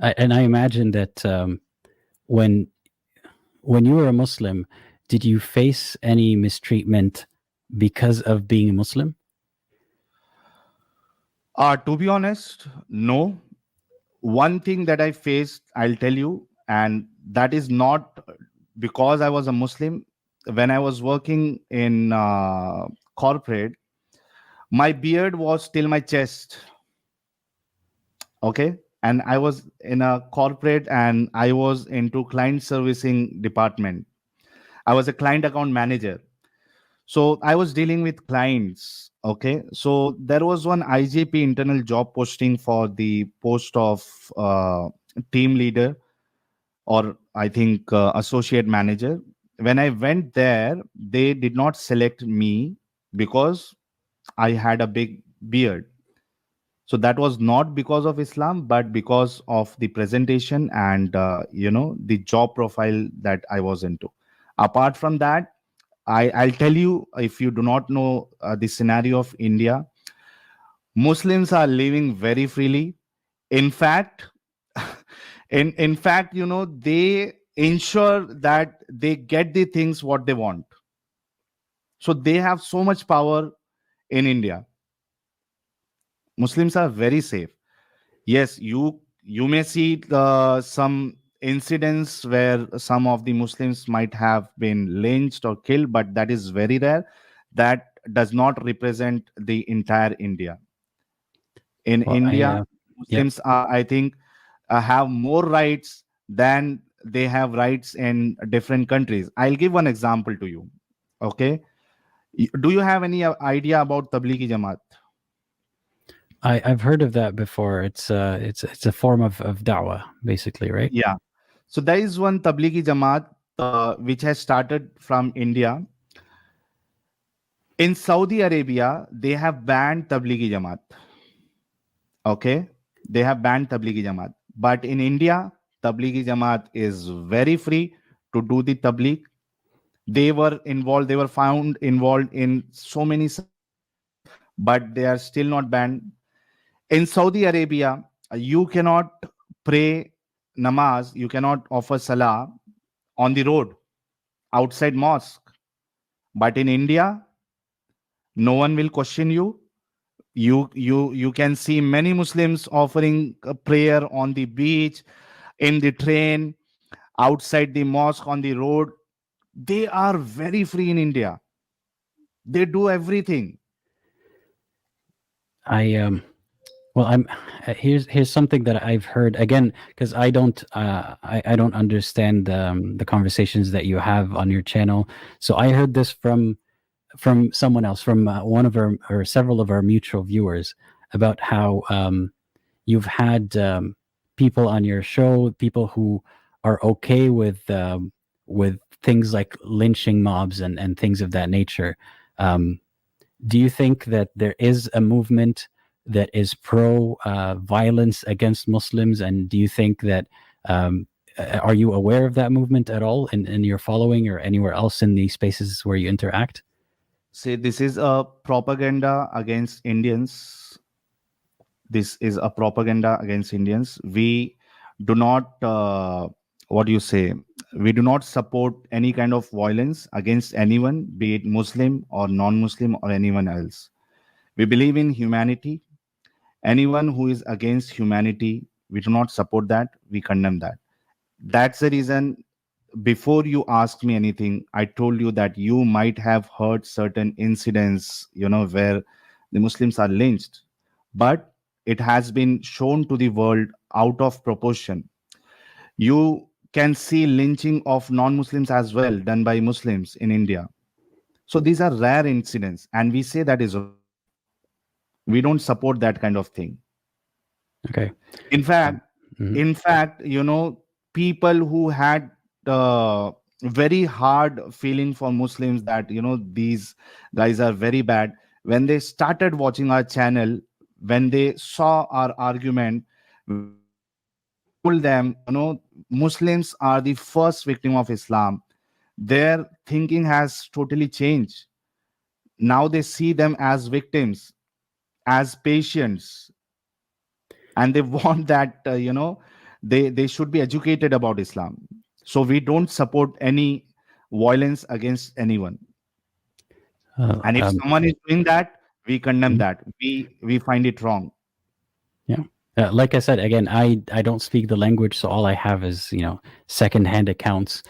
And I imagine that when you were a Muslim, did you face any mistreatment because of being a Muslim? To be honest, no. One thing that I faced, I'll tell you, and that is not because I was a Muslim. When I was working in corporate, my beard was till my chest. Okay. And I was in a corporate and I was into client servicing department. I was a client account manager. So I was dealing with clients. Okay. So there was one IGP internal job posting for the post of team leader, or I think associate manager. When I went there, they did not select me because I had a big beard. So that was not because of Islam, but because of the presentation and the job profile that I was into. Apart from that, I'll tell you, if you do not know the scenario of India, Muslims are living very freely. In fact, in fact, they ensure that they get the things what they want. So they have so much power in India. Muslims are very safe. Yes, you may see some incidents where some of the Muslims might have been lynched or killed, but that is very rare. That does not represent the entire India. In Well, India, yeah. Muslims are, I think, have more rights than they have rights in different countries. I'll give one example to you. Okay, do you have any idea about Tablighi Jamaat? I've heard of that before. It's a form of da'wah, basically, right? Yeah. So there is one Tablighi Jamaat which has started from India. In Saudi Arabia, they have banned Tablighi Jamaat. Okay, they have banned Tablighi Jamaat. But in India, Tablighi Jamaat is very free to do the Tabligh. They were involved, they were found involved in so many, but they are still not banned. In Saudi Arabia, you cannot pray namaz, you cannot offer salah on the road outside mosque. But in India, no one will question you. You can see many Muslims offering a prayer on the beach, in the train, outside the mosque, on the road. They are very free in India. They do everything. I Well, here's something that I've heard again, because I don't understand the conversations that you have on your channel. So I heard this from someone else, from one of our or several of our mutual viewers, about how you've had people on your show, people who are okay with things like lynching mobs and things of that nature. Um, do you think that there is a movement that is pro violence against Muslims, and do you think that are you aware of that movement at all in your following or anywhere else in the spaces where you interact? Say this is a propaganda against Indians. This is a propaganda against Indians. We do not, what do you say? We do not support any kind of violence against anyone, be it Muslim or non-Muslim or anyone else. We believe in humanity. Anyone who is against humanity, we do not support that. We condemn that. That's the reason. Before you ask me anything, I told you that you might have heard certain incidents, where the Muslims are lynched, but it has been shown to the world out of proportion. You can see lynching of non-Muslims as well done by Muslims in India. So these are rare incidents, and we say that is wrong. We don't support that kind of thing. Okay. In fact, Mhm. in fact, people who had very hard feeling for Muslims that these guys are very bad, when they started watching our channel, when they saw our argument, told them, Muslims are the first victim of Islam. Their thinking has totally changed. Now they see them as victims, as patients, and they want that they should be educated about Islam. So we don't support any violence against anyone. And if someone is doing that, we condemn that. We find it wrong. Yeah. Like I said, again, I don't speak the language, so all I have is, secondhand accounts